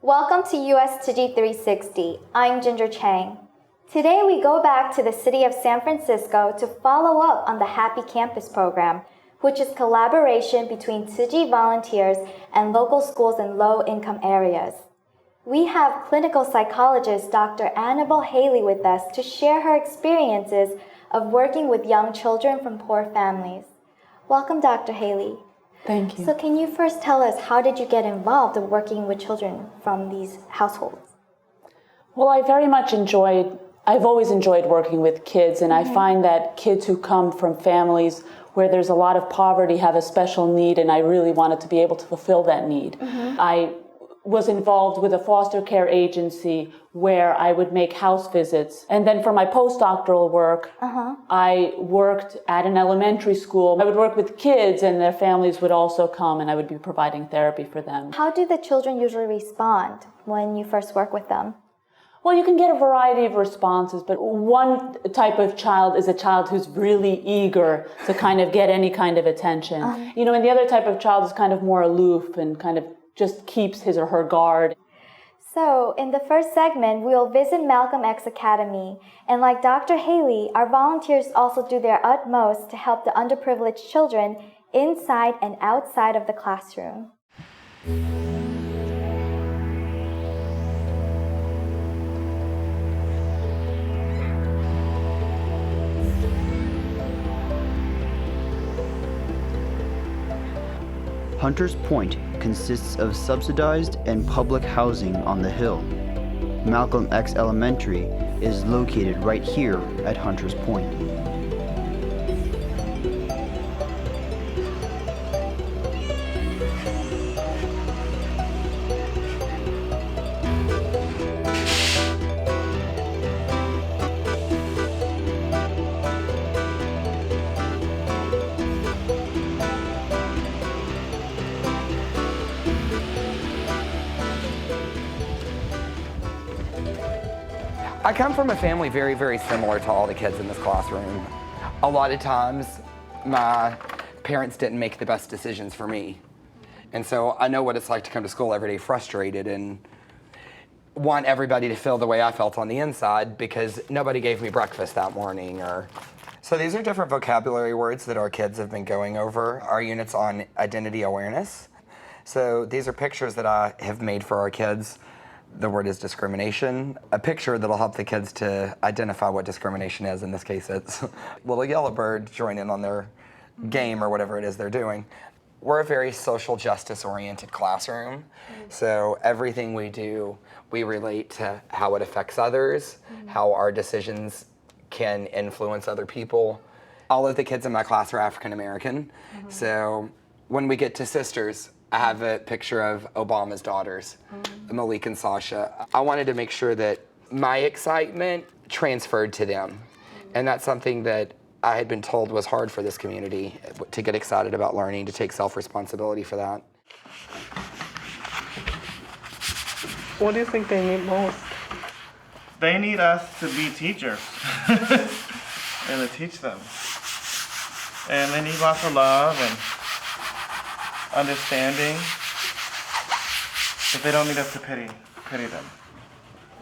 Welcome to USTC360. I'm Ginger Chang. Today we go back to the city of San Francisco to follow up on the Happy Campus program, which is collaboration between Tzu Chi volunteers and local schools in low-income areas. We have clinical psychologist Dr. Anabel Haley with us to share her experiences of working with young children from poor families. Welcome, Dr. Haley. Thank you. So can you first tell us, how did you get involved in working with children from these households? Well, I've always enjoyed working with kids, and I find that kids who come from families where there's a lot of poverty have a special need, and I really wanted to be able to fulfill that need. I was involved with a foster care agency where I would make house visits. And then for my postdoctoral work, I worked at an elementary school. I would work with kids, and their families would also come, and I would be providing therapy for them. How do the children usually respond when you first work with them? Well, you can get a variety of responses, but one type of child is a child who's really eager to kind of get any kind of attention. And the other type of child is kind of more aloof and kind of just keeps his or her guard. So, in the first segment, we'll visit Malcolm X Academy. And like Dr. Haley, our volunteers also do their utmost to help the underprivileged children inside and outside of the classroom. Hunters Point consists of subsidized and public housing on the hill. Malcolm X Elementary is located right here at Hunters Point. I come from a family very, very similar to all the kids in this classroom. A lot of times, my parents didn't make the best decisions for me. And so I know what it's like to come to school every day frustrated and want everybody to feel the way I felt on the inside because nobody gave me breakfast that morning. So these are different vocabulary words that our kids have been going over. Our unit's on identity awareness. So these are pictures that I have made for our kids. The word is discrimination, a picture that'll help the kids to identify what discrimination is. In this case, it's little yellow bird joining on their game or whatever it is they're doing. We're a very social justice oriented classroom. So everything we do, we relate to how it affects others, how our decisions can influence other people. All of the kids in my class are African American. So when we get to sisters, I have a picture of Obama's daughters, Malik and Sasha. I wanted to make sure that my excitement transferred to them. And that's something that I had been told was hard for this community, to get excited about learning, to take self-responsibility for that. What do you think they need most? They need us to be teachers and to teach them. And they need lots of love and understanding, but they don't need us to pity them.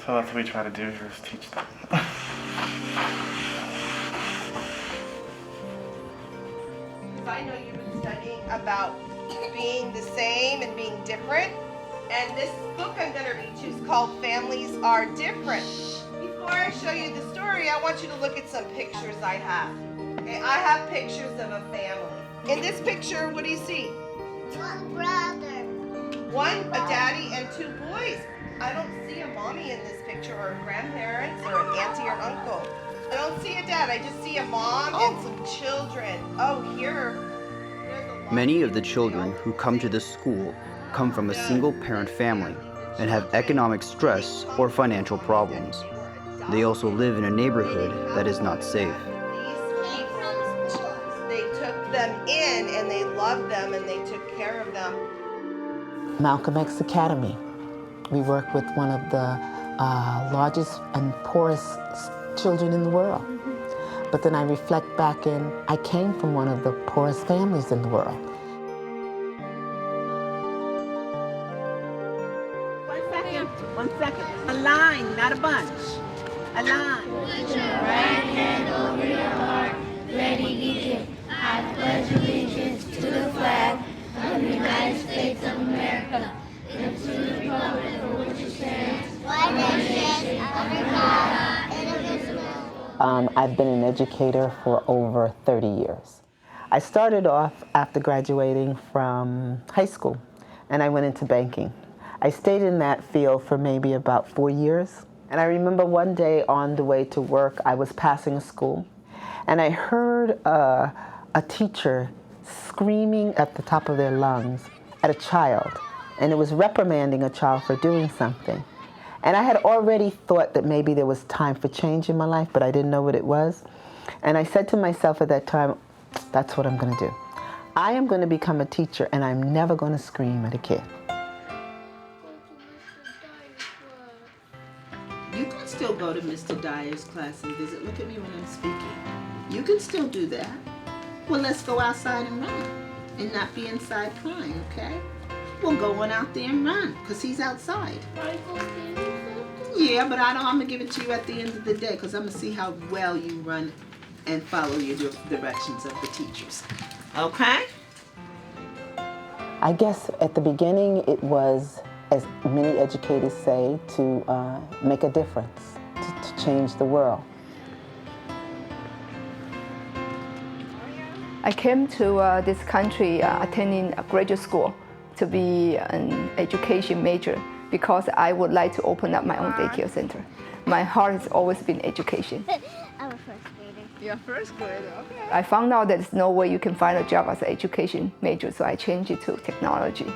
So that's what we try to do here, is teach them. I know you've been studying about being the same and being different, and this book I'm going to read you is called Families Are Different. Before I show you the story, I want you to look at some pictures I have. Okay, I have pictures of a family. In this picture, what do you see? One brother. One, a daddy and two boys. I don't see a mommy in this picture, or grandparents, or an auntie or uncle. I don't see a dad, I just see a mom and some children. Oh, here. Many of the children who come to this school come from a single-parent family and have economic stress or financial problems. They also live in a neighborhood that is not safe. They took them in and they loved them and they took care of them. Malcolm X Academy. We work with one of the largest and poorest children in the world. But then I reflect back and I came from one of the poorest families in the world. One second. line, not a bunch. A line. Put your right hand over your heart. Ready, begin. I pledge allegiance to the flag of the United States of America and to the republic for which it stands, one nation, under God, indivisible. I've been an educator for over 30 years. I started off after graduating from high school, and I went into banking. I stayed in that field for maybe about 4 years. And I remember one day on the way to work, I was passing a school, and I heard a teacher screaming at the top of their lungs at a child, and it was reprimanding a child for doing something. And I had already thought that maybe there was time for change in my life, but I didn't know what it was. And I said to myself at that time, that's what I'm going to do. I am going to become a teacher, and I'm never going to scream at a kid. You can still go to Mr. Dyer's class and visit. Look at me when I'm speaking. You can still do that. Well, let's go outside and run and not be inside crying, okay? We'll go on out there and run because he's outside. Yeah, but I'm going to give it to you at the end of the day because I'm going to see how well you run and follow your directions of the teachers. Okay? I guess at the beginning it was, as many educators say, to make a difference, to change the world. I came to this country attending a graduate school to be an education major because I would like to open up my own daycare center. My heart has always been education. I'm a first grader. You're first grader, okay. I found out that there's no way you can find a job as an education major, so I changed it to technology.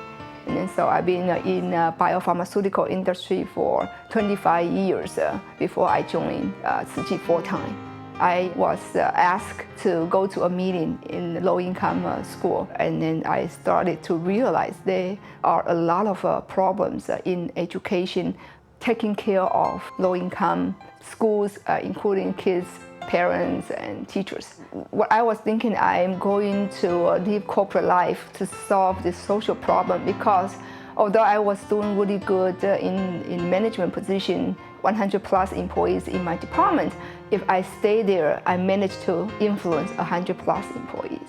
And then so I've been in biopharmaceutical industry for 25 years before I joined Tzu Chi full-time. I was asked to go to a meeting in low-income school, and then I started to realize there are a lot of problems in education, taking care of low-income schools, including kids, parents, and teachers. What I was thinking, I'm going to live corporate life to solve this social problem because although I was doing really good in management position, 100 plus employees in my department, if I stay there, I managed to influence 100 plus employees.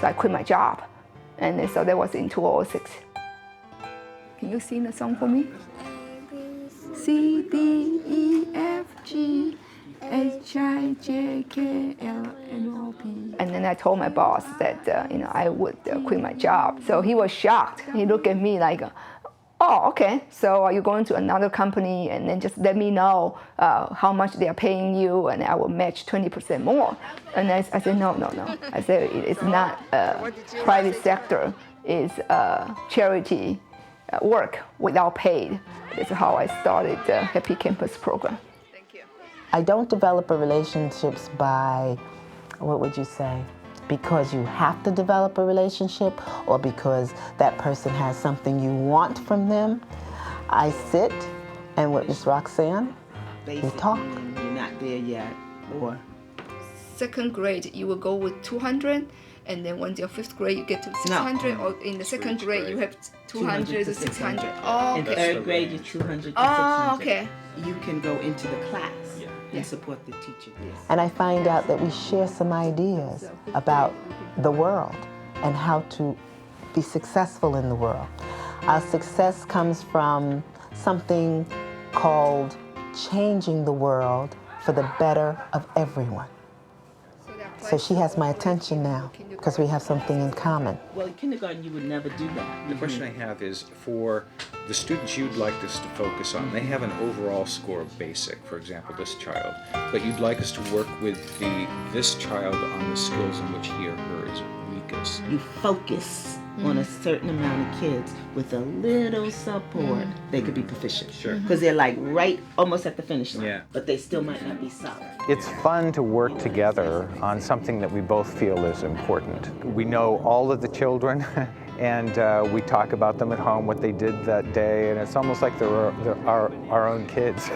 So I quit my job. And so that was in 2006. Can you sing the song for me? C, D, E, F, G, H, I, J, K, L, M, O, P. And then I told my boss that I would quit my job. So he was shocked. He looked at me like, oh, okay, so are you going to another company and then just let me know how much they are paying you and I will match 20% more. And I said, no. I said, it's not private sector, it's charity work without paid. That's how I started the Happy Campus program. Thank you. I don't develop a relationships by, what would you say, because you have to develop a relationship or because that person has something you want from them. I sit and with Miss Roxanne, we talk. You're not there yet, or? Second grade, you will go with 200, and then when you're fifth grade, you get to 600, or in the second grade, you have 200 to 600. Oh, okay. In third grade, you're 200 to 600. Oh, okay. You can go into the class and support the teacher. And I find out that we share some ideas about the world and how to be successful in the world. Our success comes from something called changing the world for the better of everyone. So she has my attention now because we have something in common. Well, in kindergarten, you would never do that. The question I have is for the students you'd like us to focus on. They have an overall score of basic, for example, this child, but you'd like us to work with this child on the skills in which he or her is weakest. You focus on a certain amount of kids with a little support, they could be proficient. Sure. Because they're like right almost at the finish line, Yeah. but they still might not be solid. It's fun to work together on something that we both feel is important. We know all of the children and we talk about them at home, what they did that day, and it's almost like they're our own kids.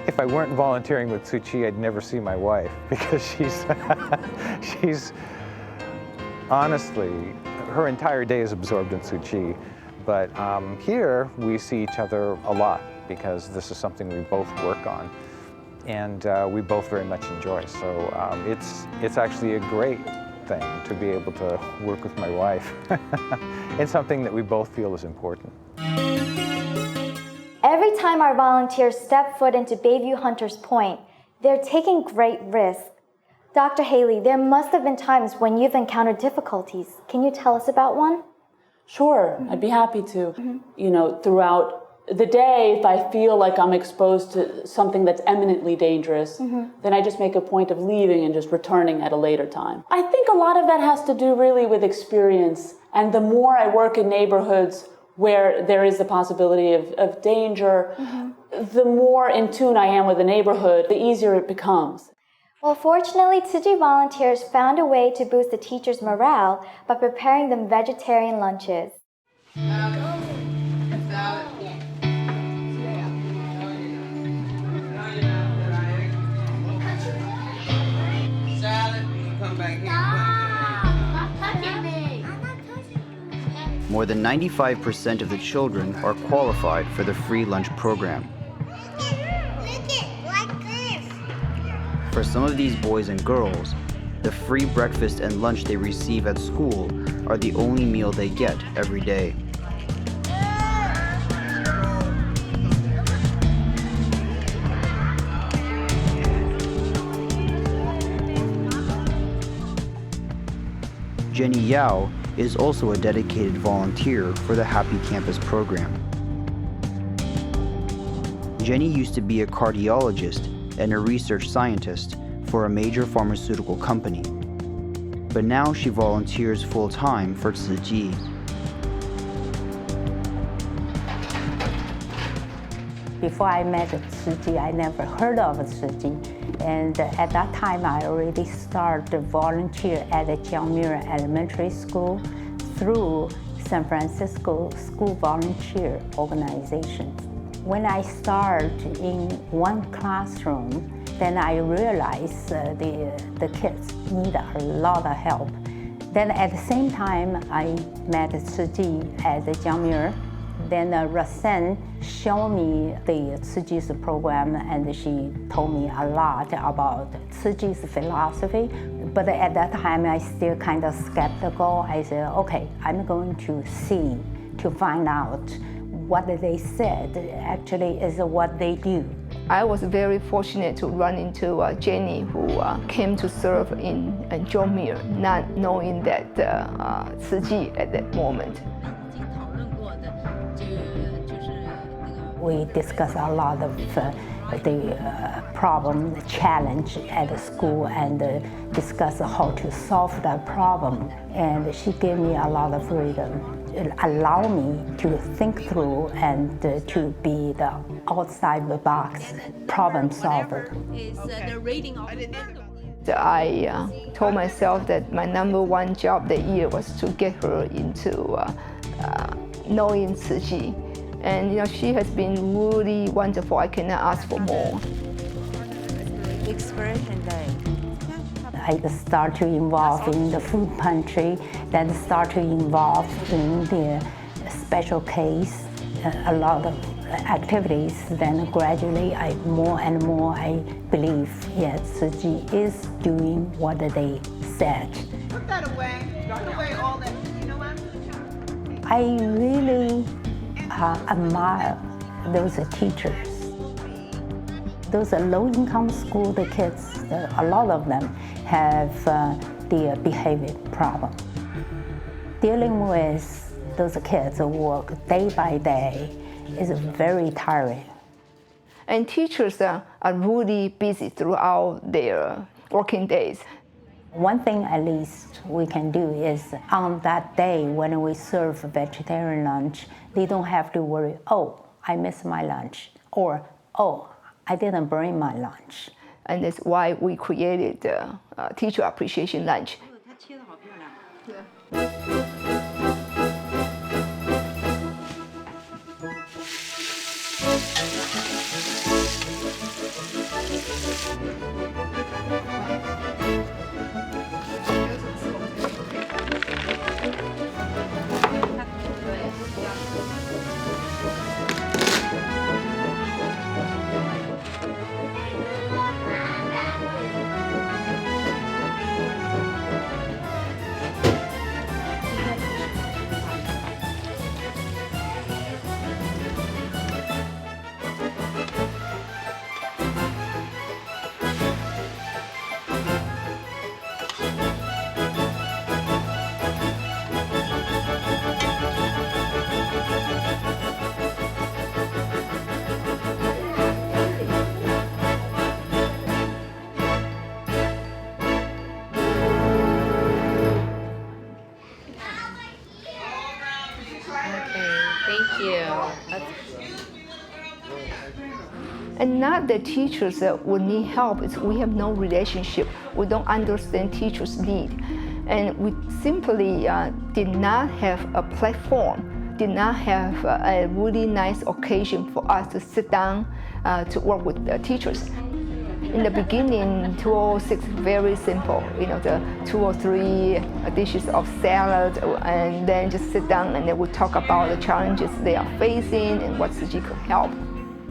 If I weren't volunteering with Tzu Chi, I'd never see my wife because she's honestly, her entire day is absorbed in Tzu Chi. But here we see each other a lot because this is something we both work on and we both very much enjoy. So it's actually a great thing to be able to work with my wife. It's something that we both feel is important. Every time our volunteers step foot into Bayview Hunters Point, they're taking great risks. Dr. Haley, there must have been times when you've encountered difficulties. Can you tell us about one? Sure, I'd be happy to. You know, throughout the day, if I feel like I'm exposed to something that's eminently dangerous, then I just make a point of leaving and just returning at a later time. I think a lot of that has to do really with experience. And the more I work in neighborhoods where there is the possibility of danger, the more in tune I am with the neighborhood, the easier it becomes. Well, fortunately, Tzu Chi volunteers found a way to boost the teachers' morale by preparing them vegetarian lunches. More than 95% of the children are qualified for the free lunch program. For some of these boys and girls, the free breakfast and lunch they receive at school are the only meal they get every day. Jenny Yao is also a dedicated volunteer for the Happy Campus program. Jenny used to be a cardiologist and a research scientist for a major pharmaceutical company, but now she volunteers full-time for Tzu Chi. Before I met Tzu Chi, I never heard of Tzu Chi. And at that time, I already started to volunteer at the Jiangmira Elementary School through San Francisco School Volunteer Organization. When I started in one classroom, then I realized the kids need a lot of help. Then at the same time, I met Tzu Chi at the Jiangmira. Then Rasen showed me the Tzu Chi's program, and she told me a lot about Tzu Chi's philosophy. But at that time, I still kind of skeptical. I said, okay, I'm going to see, to find out what they said actually is what they do. I was very fortunate to run into Jenny, who came to serve in Jiangmira, not knowing that Tzu Chi at that moment. We discussed a lot of the problem, the challenge at the school, and discuss how to solve that problem. And she gave me a lot of freedom. It allowed me to think through and to be the outside the box problem solver. I told myself that my #1 job that year was to get her into knowing Tzu Chi. And she has been really wonderful. I cannot ask for more. Expiration day. I start to involve in the food pantry, then start to involve in the special case, a lot of activities. Then gradually, more and more, I believe, yes, Tzu Chi is doing what they said. Put that away. Put away all that. You know what? I really admire those teachers. Those low-income school, the kids, a lot of them have the behavior problem. Dealing with those kids who work day by day is very tiring. And teachers are really busy throughout their working days. One thing at least we can do is on that day when we serve vegetarian lunch, they don't have to worry, oh, I missed my lunch, or oh, I didn't bring my lunch. And that's why we created the Teacher Appreciation Lunch. Thank you. And not that teachers would need help, it's we have no relationship. We don't understand teachers' need. And we simply did not have a platform, did not have a really nice occasion for us to sit down to work with the teachers. In the beginning, 206, very simple, the 2 or 3 dishes of salad, and then just sit down and then we talk about the challenges they are facing and what Tzu Chi could help.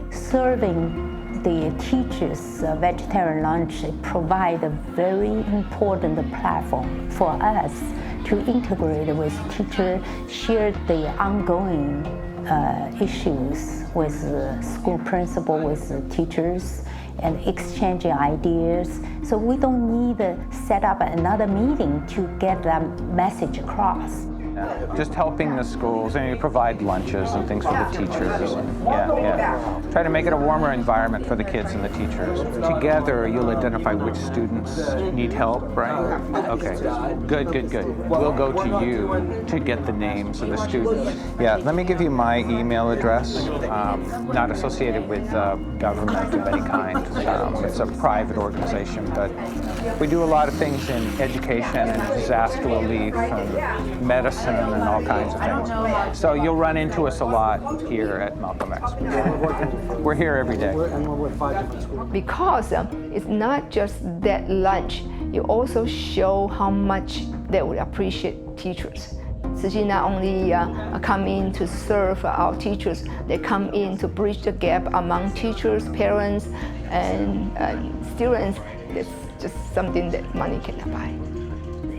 Serving the teachers vegetarian lunch provide a very important platform for us to integrate with teachers, share the ongoing issues with school principal, with teachers, and exchanging ideas. So we don't need to set up another meeting to get that message across. Just helping the schools, and you provide lunches and things for the teachers. Try to make it a warmer environment for the kids and the teachers. Together, you'll identify which students need help, right? Okay, good. We'll go to you to get the names of the students. Yeah, let me give you my email address. Not associated with government of any kind. It's a private organization, but we do a lot of things in education and disaster relief and medicine and all kinds of things. So you'll run into us a lot here at Malcolm X. We're here every day. Because it's not just that lunch, you also show how much they would appreciate teachers. Tzu Chi not only come in to serve our teachers, they come in to bridge the gap among teachers, parents, and students. It's just something that money cannot buy.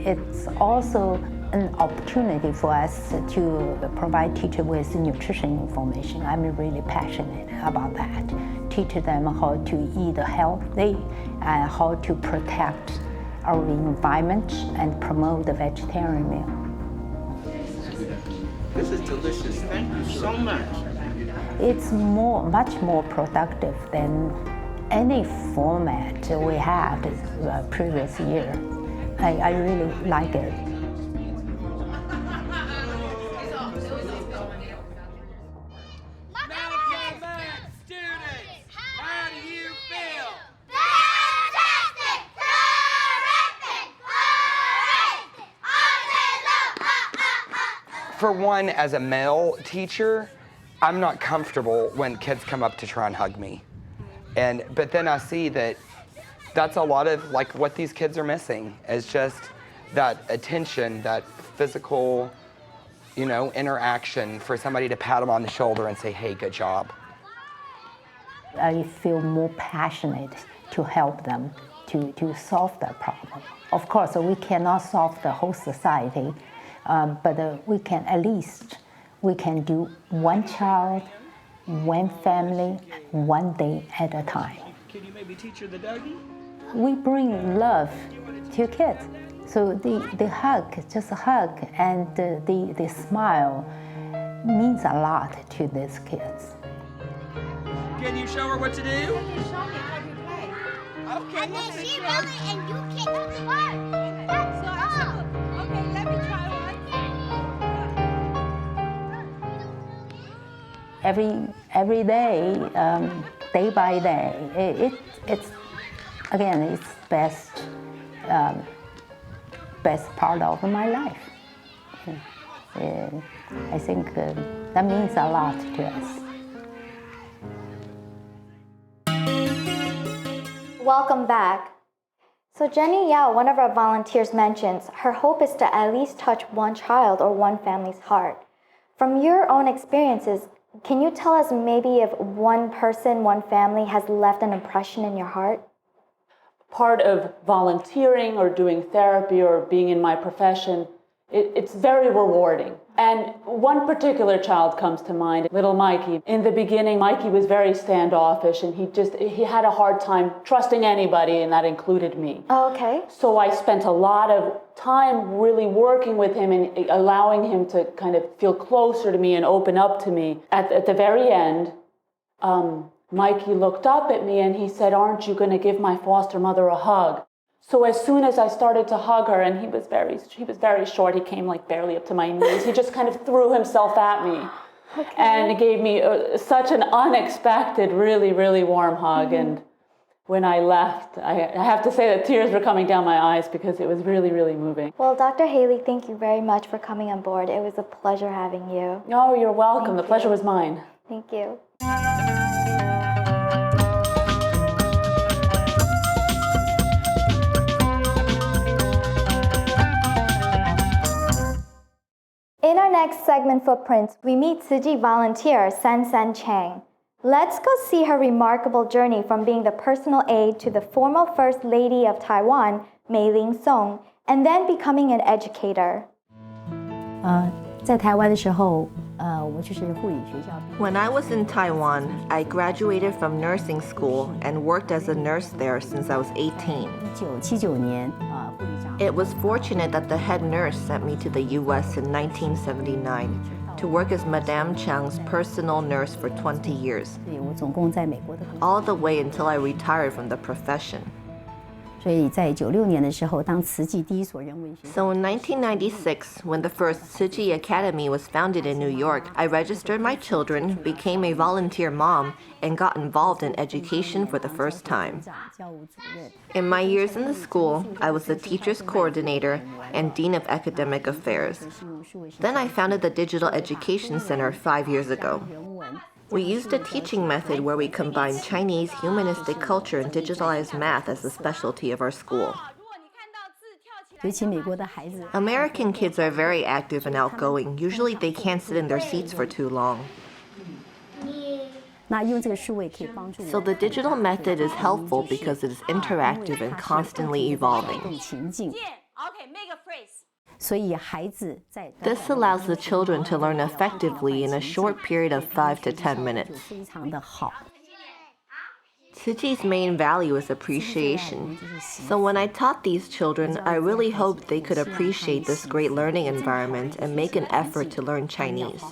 It's also an opportunity for us to provide teachers with nutrition information. I'm really passionate about that. Teach them how to eat healthy and how to protect our environment and promote the vegetarian meal. This is delicious. Thank you so much. It's much more productive than any format we had the previous year. I really like it. For one, as a male teacher, I'm not comfortable when kids come up to try and hug me. But then I see that that's a lot of like what these kids are missing is just that attention, that physical, interaction for somebody to pat them on the shoulder and say, hey, good job. I feel more passionate to help them to solve that problem. Of course, we cannot solve the whole society, but we can do one child, one family, one day at a time. Can you maybe teach her the Dougie? We bring love to kids. So the hug, just a hug, and the smile means a lot to these kids. Can you show her what to do? You can show me how to play. Okay. And then she run it and you kick the ball. That's all. Okay, let me try one. Every day, day by day, it's again, it's best part of my life. I think that means a lot to us. Welcome back. So Jenny Yao, one of our volunteers, mentions her hope is to at least touch one child or one family's heart. From your own experiences, can you tell us maybe if one person, one family has left an impression in your heart? Part of volunteering or doing therapy or being in my profession, it's very rewarding. And one particular child comes to mind, little Mikey. In the beginning, Mikey was very standoffish and he had a hard time trusting anybody, and that included me. Oh, okay. So I spent a lot of time really working with him and allowing him to kind of feel closer to me and open up to me. At the very end, Mikey looked up at me and he said, "Aren't you going to give my foster mother a hug?" So as soon as I started to hug her, and he was very short, he came like barely up to my knees, he just kind of threw himself at me. and it gave me such an unexpected, really, really warm hug. And when I left, I have to say that tears were coming down my eyes because it was really, really moving. Well, Dr. Haley, thank you very much for coming on board. It was a pleasure having you. Oh, you're welcome. The pleasure was mine. Thank you. In our next segment, Footprints, we meet Tzu Chi volunteer San Chang. Let's go see her remarkable journey from being the personal aide to the former First Lady of Taiwan, Mei Ling Song, and then becoming an educator. When I was in Taiwan, I graduated from nursing school and worked as a nurse there since I was 18. It was fortunate that the head nurse sent me to the US in 1979 to work as Madame Chang's personal nurse for 20 years, all the way until I retired from the profession. So in 1996, when the first Tzu Chi Academy was founded in New York, I registered my children, became a volunteer mom, and got involved in education for the first time. In my years in the school, I was the teacher's coordinator and dean of academic affairs. Then I founded the Digital Education Center 5 years ago. We used a teaching method where we combined Chinese humanistic culture and digitalized math as the specialty of our school. American kids are very active and outgoing. Usually they can't sit in their seats for too long. So the digital method is helpful because it is interactive and constantly evolving. This allows the children to learn effectively in a short period of 5 to 10 minutes. Tzu Chi's main value is appreciation. So when I taught these children, I really hoped they could appreciate this great learning environment and make an effort to learn Chinese.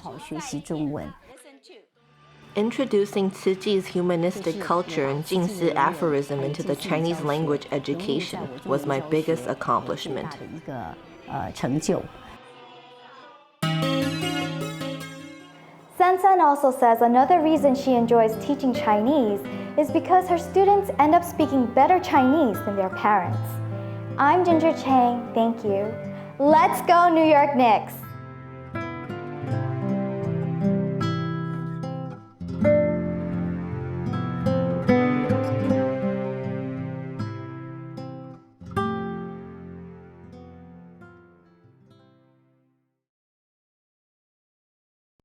Introducing Tzu Chi's humanistic culture and Jingsi aphorism into the Chinese language education was my biggest accomplishment. San also says another reason she enjoys teaching Chinese is because her students end up speaking better Chinese than their parents. I'm Ginger Chang, thank you. Let's go New York Knicks!